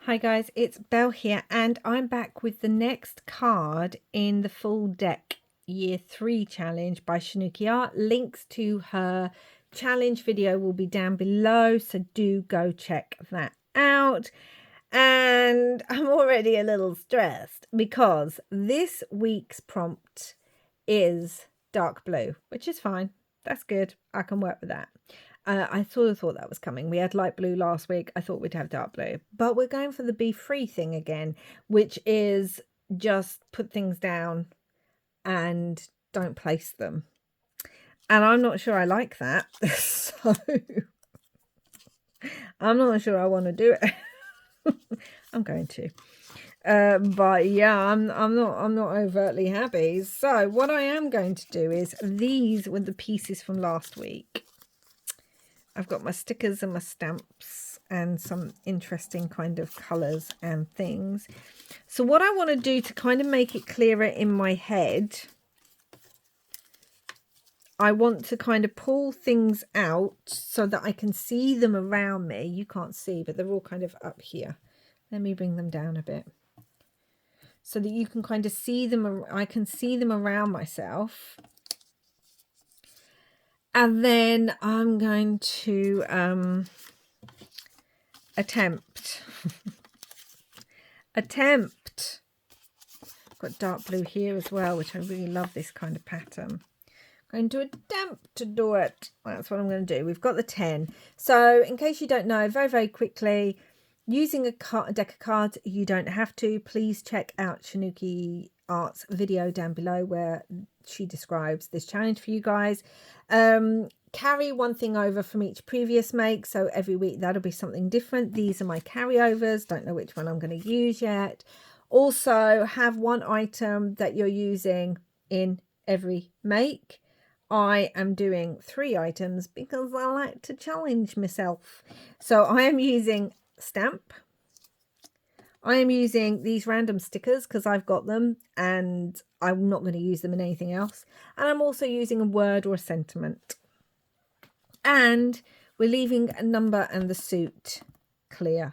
Hi guys, it's Belle here and I'm back with the next card in the full deck year 3 challenge by Shanuki Art. Links to her challenge video will be down below, so do go check that out. And I'm already a little stressed because this week's prompt is dark blue, which is fine. That's good. I can work with that. I sort of thought that was coming. We had light blue last week. I thought we'd have dark blue. But we're going for the be free thing again, which is just put things down and don't place them. And I'm not sure I like that. So I'm not sure I want to do it. I'm going to. But yeah, I'm not overtly happy. So what I am going to do is, these were the pieces from last week. I've got my stickers and my stamps and some interesting kind of colours and things. So what I want to do to kind of make it clearer in my head, I want to kind of pull things out so that I can see them around me. You can't see, but they're all kind of up here. Let me bring them down a bit so that you can kind of see them. I can see them around myself. And then I'm going to attempt. Got dark blue here as well, which I really love this kind of pattern. I'm going to attempt to do it. That's what I'm going to do. We've got the 10. So in case you don't know, very quickly, using a deck of cards, you don't have to. Please check out Shanuki Art's video down below where she describes this challenge for you guys. Carry one thing over from each previous make, so every week that'll be something different. These are my carryovers. Don't know which one I'm going to use yet. Also have one item that you're using in every make. I am doing 3 items because I like to challenge myself. So I am using stamp. I am using these random stickers because I've got them and I'm not going to use them in anything else. And I'm also using a word or a sentiment. And we're leaving a number and the suit clear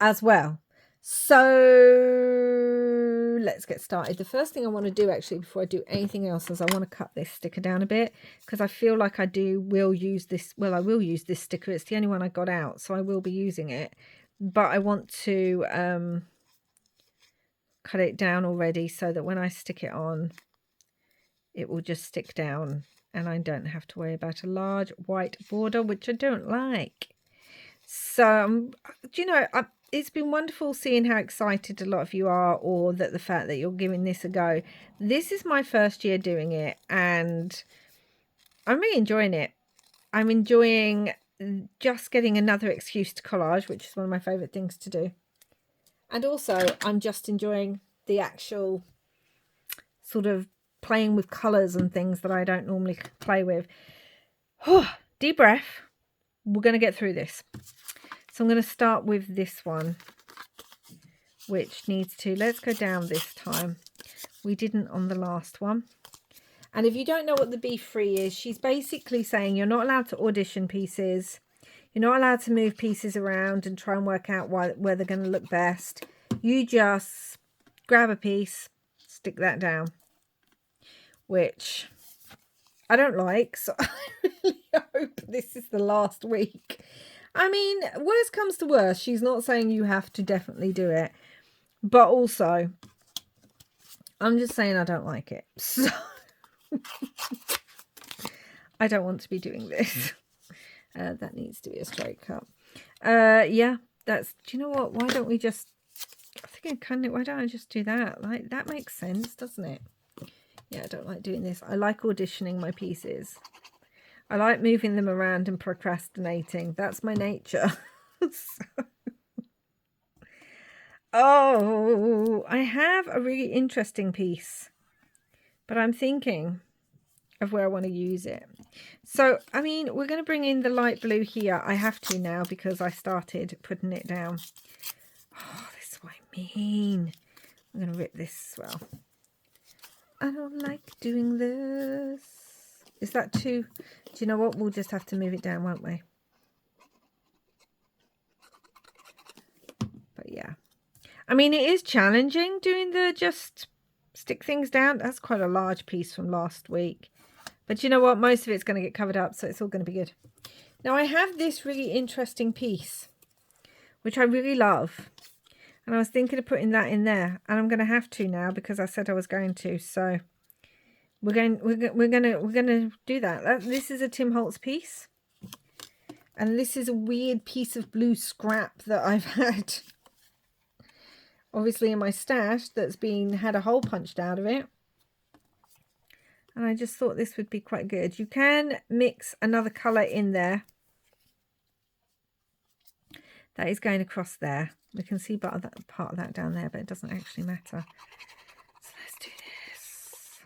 as well. So let's get started. The first thing I want to do actually before I do anything else is I want to cut this sticker down a bit because I feel like I will use this. Well, I will use this sticker. It's the only one I got out, so I will be using it. But I want to cut it down already so that when I stick it on, it will just stick down and I don't have to worry about a large white border, which I don't like. So, do you know, it's been wonderful seeing how excited a lot of you are, or that the fact that you're giving this a go. This is my first year doing it and I'm really enjoying it. I'm enjoying just getting another excuse to collage, which is one of my favourite things to do. And also, I'm just enjoying the actual sort of playing with colours and things that I don't normally play with. Deep breath. We're going to get through this. So I'm going to start with this one, which needs to, let's go down this time. We didn't on the last one. And if you don't know what the be free is, she's basically saying you're not allowed to audition pieces. You're not allowed to move pieces around and try and work out where they're going to look best. You just grab a piece, stick that down, which I don't like. So I really hope this is the last week. I mean, worst comes to worst, she's not saying you have to definitely do it. But also, I'm just saying I don't like it. So I don't want to be doing this. That needs to be a straight cut. Yeah, that's, do you know what? Why don't we just, I think I can, why don't I just do that? Like, that makes sense, doesn't it? Yeah, I don't like doing this. I like auditioning my pieces. I like moving them around and procrastinating. That's my nature. So. Oh, I have a really interesting piece, but I'm thinking of where I want to use it. So, I mean, we're going to bring in the light blue here. I have to now because I started putting it down. Oh, this is what I mean. I'm going to rip this as well. I don't like doing this. Is that too... Do you know what? We'll just have to move it down, won't we? But yeah. I mean, it is challenging doing the just stick things down. That's quite a large piece from last week. But you know what? Most of it's going to get covered up, so it's all going to be good. Now, I have this really interesting piece, which I really love. And I was thinking of putting that in there. And I'm going to have to now because I said I was going to. So we're going to do that. This is a Tim Holtz piece. And this is a weird piece of blue scrap that I've had, obviously, in my stash that's had a hole punched out of it. And I just thought this would be quite good. You can mix another colour in there. That is going across there. We can see part of that down there, but it doesn't actually matter. So let's do this.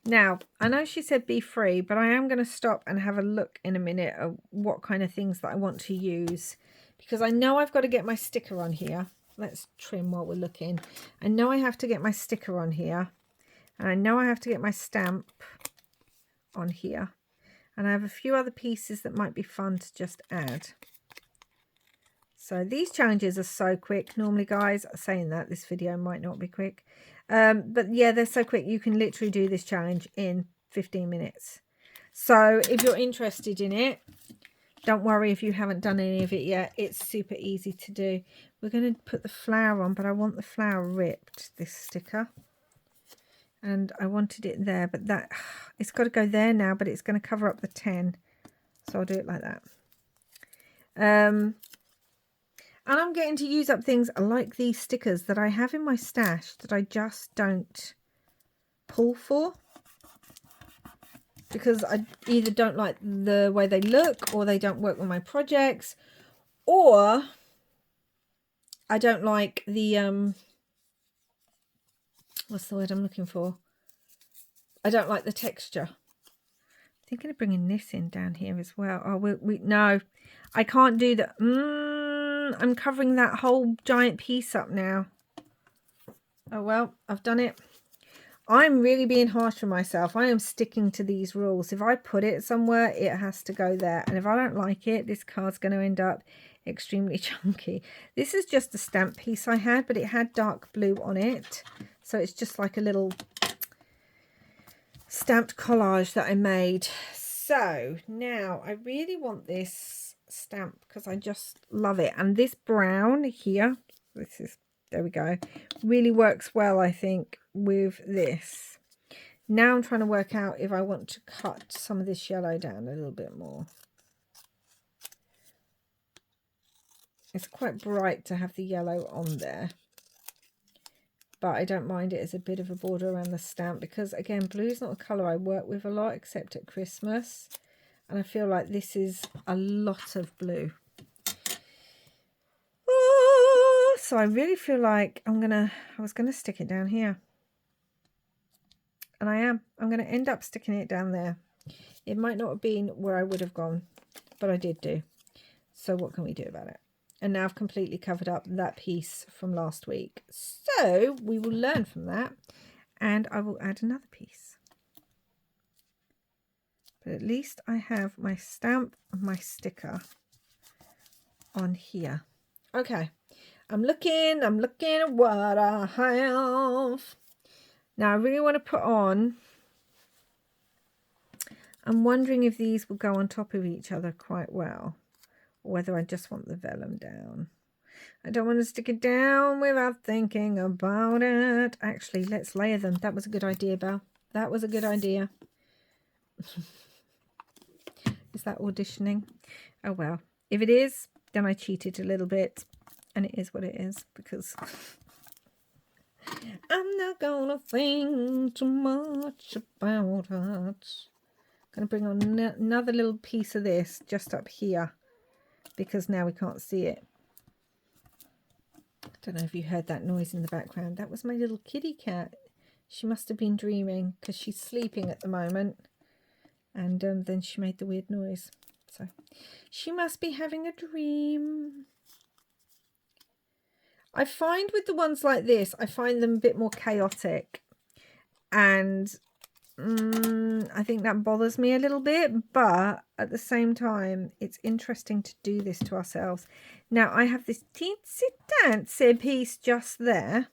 Now, I know she said be free, but I am going to stop and have a look in a minute at what kind of things that I want to use. Because I know I've got to get my sticker on here. Let's trim while we're looking. I know I have to get my sticker on here. And I know I have to get my stamp on here. And I have a few other pieces that might be fun to just add. So these challenges are so quick. Normally, guys, saying that, this video might not be quick. But yeah, they're so quick. You can literally do this challenge in 15 minutes. So if you're interested in it, don't worry if you haven't done any of it yet. It's super easy to do. We're going to put the flower on, but I want the flower ripped, this sticker. And I wanted it there, but it's got to go there now, but it's going to cover up the 10. So I'll do it like that. And I'm getting to use up things like these stickers that I have in my stash that I just don't pull for. Because I either don't like the way they look, or they don't work with my projects, or I don't like the, what's the word I'm looking for? I don't like the texture. I'm thinking of bringing this in down here as well. Oh, no, I can't do that. I'm covering that whole giant piece up now. Oh, well, I've done it. I'm really being harsh on myself. I am sticking to these rules. If I put it somewhere, it has to go there. And if I don't like it, this card's going to end up extremely chunky. This is just a stamp piece I had, but it had dark blue on it. So it's just like a little stamped collage that I made. So now I really want this stamp because I just love it. And this brown here, there we go, really works well, I think, with this. Now I'm trying to work out if I want to cut some of this yellow down a little bit more. It's quite bright to have the yellow on there. But I don't mind it as a bit of a border around the stamp because, again, blue is not a colour I work with a lot except at Christmas. And I feel like this is a lot of blue. So I really feel like I was going to stick it down here. And I'm going to end up sticking it down there. It might not have been where I would have gone, but I did do. So what can we do about it? And now I've completely covered up that piece from last week. So we will learn from that. And I will add another piece. But at least I have my stamp and my sticker on here. Okay. I'm looking at what I have. Now I really want to put on, I'm wondering if these will go on top of each other quite well, or whether I just want the vellum down. I don't want to stick it down without thinking about it. Actually, let's layer them. That was a good idea, Belle. That was a good idea. Is that auditioning? Oh well. If it is, then I cheated a little bit. And it is what it is, because I'm not gonna think too much about it. I'm gonna bring on another little piece of this just up here, because now we can't see it. I don't know if you heard that noise in the background. That was my little kitty cat. She must have been dreaming because she's sleeping at the moment. And then she made the weird noise. So she must be having a dream. I find with the ones like this, I find them a bit more chaotic. And I think that bothers me a little bit, but at the same time, it's interesting to do this to ourselves. Now, I have this teensy tancy piece just there,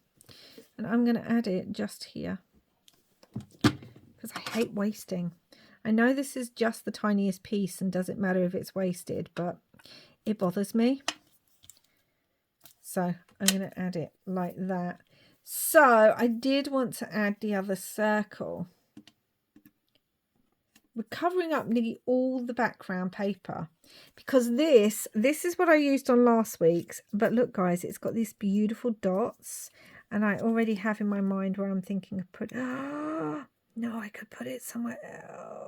and I'm going to add it just here because I hate wasting. I know this is just the tiniest piece and doesn't matter if it's wasted, but it bothers me. So I'm going to add it like that. So I did want to add the other circle. We're covering up nearly all the background paper because this is what I used on last week's. But look, guys, it's got these beautiful dots, and I already have in my mind where I'm thinking of putting. Oh, no, I could put it somewhere else.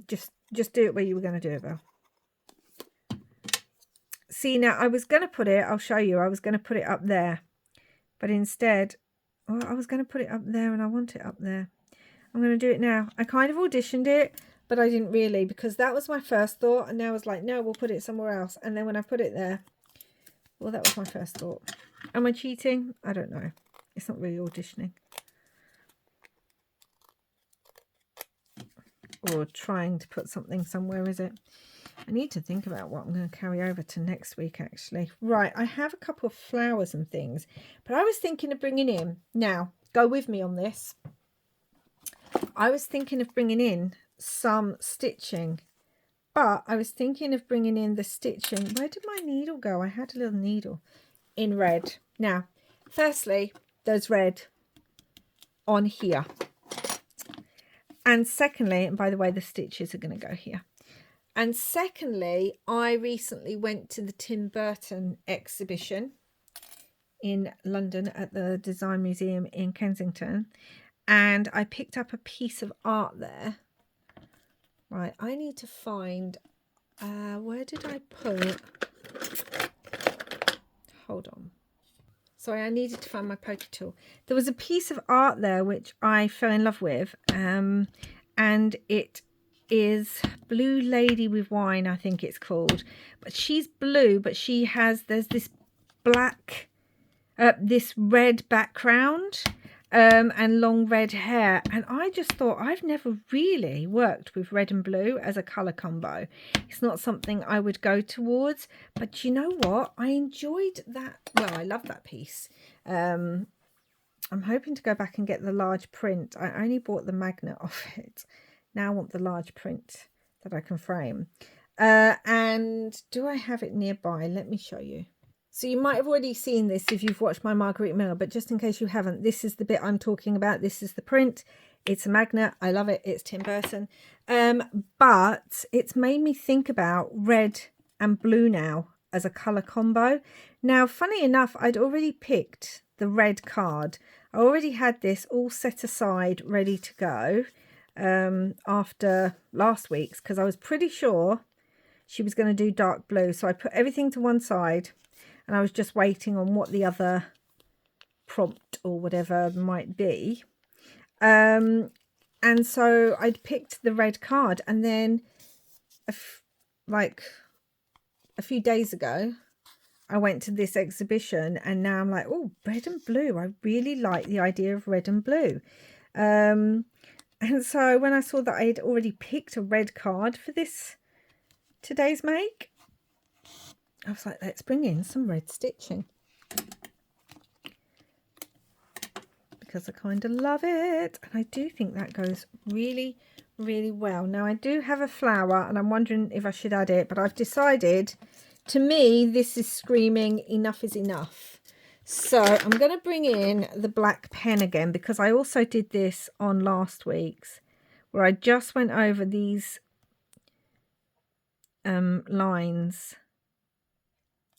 Just do it where you were going to do it, Belle. See, now I was going to put it, I'll show you, I was going to put it up there, but instead, well, I was going to put it up there and I want it up there. I'm going to do it now. I kind of auditioned it, but I didn't really, because that was my first thought, and now I was like, no, we'll put it somewhere else. And then when I put it there, well, that was my first thought. Am I cheating? I don't know. It's not really auditioning. Or trying to put something somewhere, is it? I need to think about what I'm going to carry over to next week, actually. Right, I have a couple of flowers and things, but I was thinking of bringing in, now, go with me on this. I was thinking of bringing in some stitching, but I was thinking of bringing in the stitching. Where did my needle go? I had a little needle in red. Now, firstly, there's red on here. And secondly, and by the way, the stitches are going to go here. And secondly, I recently went to the Tim Burton exhibition in London at the Design Museum in Kensington. And I picked up a piece of art there. Right, I need to find, where did I put, hold on. Sorry, I needed to find my poker tool. There was a piece of art there which I fell in love with. And it is Blue Lady with Wine, I think it's called. But she's blue, but she has, there's this black, this red background. And long red hair, and I just thought I've never really worked with red and blue as a colour combo. It's not something I would go towards, but you know what, I enjoyed that. Well, I love that piece. I'm hoping to go back and get the large print. I only bought the magnet off it. Now I want the large print that I can frame. And do I have it nearby? Let me show you. So you might have already seen this if you've watched my Marguerite Miller, but just in case you haven't, this is the bit I'm talking about. This is the print. It's a magnet. I love it. It's Tim Burton. But it's made me think about red and blue now as a colour combo. Now, funny enough, I'd already picked the red card. I already had this all set aside, ready to go after last week's, because I was pretty sure she was going to do dark blue. So I put everything to one side. And I was just waiting on what the other prompt or whatever might be. And so I'd picked the red card. And then like a few days ago, I went to this exhibition. And now I'm like, oh, red and blue. I really like the idea of red and blue. And so when I saw that I had already picked a red card for this today's make, I was like, let's bring in some red stitching because I kind of love it. And I do think that goes really, really well. Now, I do have a flower and I'm wondering if I should add it, but I've decided, to me, this is screaming enough is enough. So I'm going to bring in the black pen again because I also did this on last week's where I just went over these lines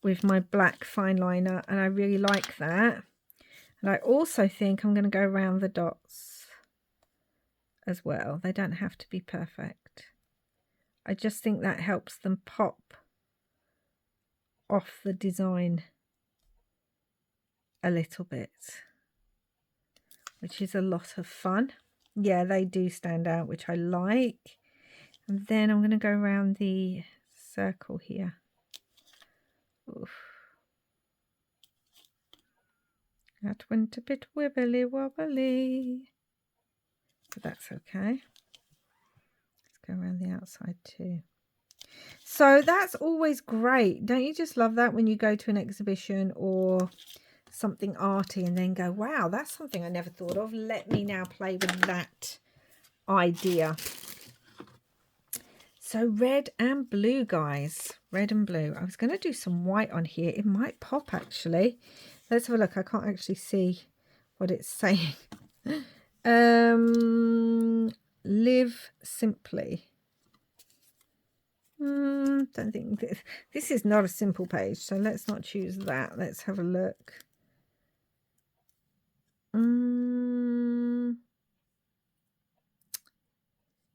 with my black fine liner, and I really like that. And I also think I'm going to go around the dots as well. They don't have to be perfect. I just think that helps them pop off the design a little bit, which is a lot of fun. Yeah, they do stand out, which I like. And then I'm going to go around the circle here. Oof. That went a bit wibbly wobbly, but that's okay. Let's go around the outside too. So that's always great. Don't you just love that when you go to an exhibition or something arty and then go, wow, that's something I never thought of. Let me now play with that idea. So red and blue, guys. Red and blue. I was going to do some white on here. It might pop, actually. Let's have a look. I can't actually see what it's saying. Live simply. Don't think this is not a simple page, so let's not choose that. Let's have a look.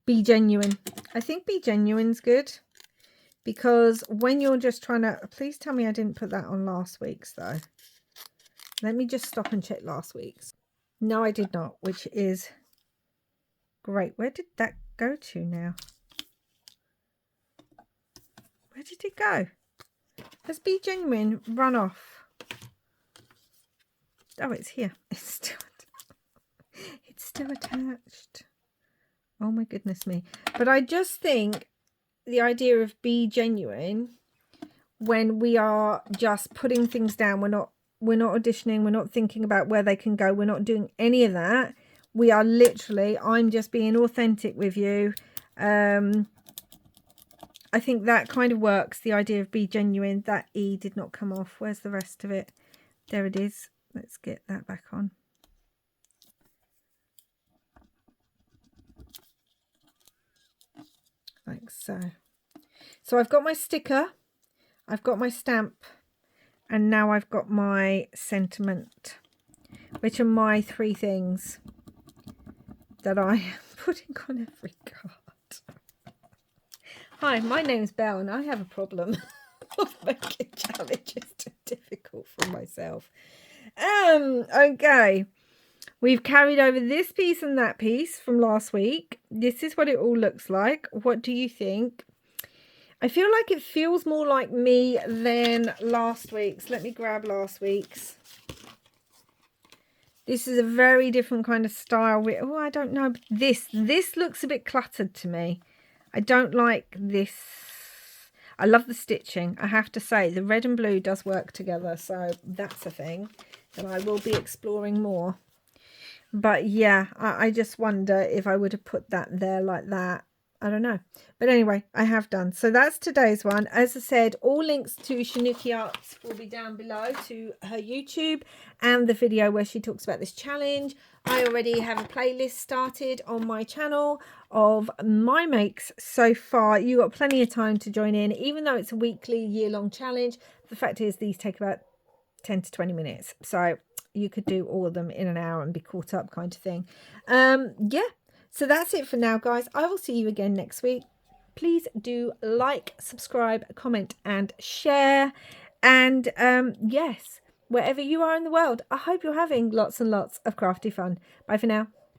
Be genuine. I think be genuine's good, because when you're just trying to, please tell me I didn't put that on last week's though. Let me just stop and check last week's. No, I did not, which is great. Where did that go to now? Where did it go? Has Be Genuine run off? Oh, it's here. It's still attached. Oh my goodness me. But I just think the idea of be genuine when we are just putting things down, we're not auditioning, we're not thinking about where they can go, we're not doing any of that. We are literally, I'm just being authentic with you. I think that kind of works, the idea of be genuine. That E did not come off. Where's the rest of it? There it is. Let's get that back on. Like so. So I've got my sticker, I've got my stamp, and now I've got my sentiment, which are my three things that I am putting on every card. Hi, my name's Belle and I have a problem of making challenges too difficult for myself. Okay. We've carried over this piece and that piece from last week. This is what it all looks like. What do you think? I feel like it feels more like me than last week's. Let me grab last week's. This is a very different kind of style. Oh, I don't know. This looks a bit cluttered to me. I don't like this. I love the stitching. I have to say, the red and blue does work together. So that's a thing that I will be exploring more. But yeah, I just wonder if I would have put that there like that. I don't know. But anyway, I have done. So that's today's one. As I said, all links to Shanuki Arts will be down below, to her YouTube and the video where she talks about this challenge. I already have a playlist started on my channel of my makes so far. You got plenty of time to join in, even though it's a weekly, year-long challenge. The fact is these take about 10 to 20 minutes. So you could do all of them in an hour and be caught up, kind of thing. Yeah. So that's it for now, guys. I will see you again next week. Please do like, subscribe, comment, and share. And yes, wherever you are in the world, I hope you're having lots and lots of crafty fun. Bye for now.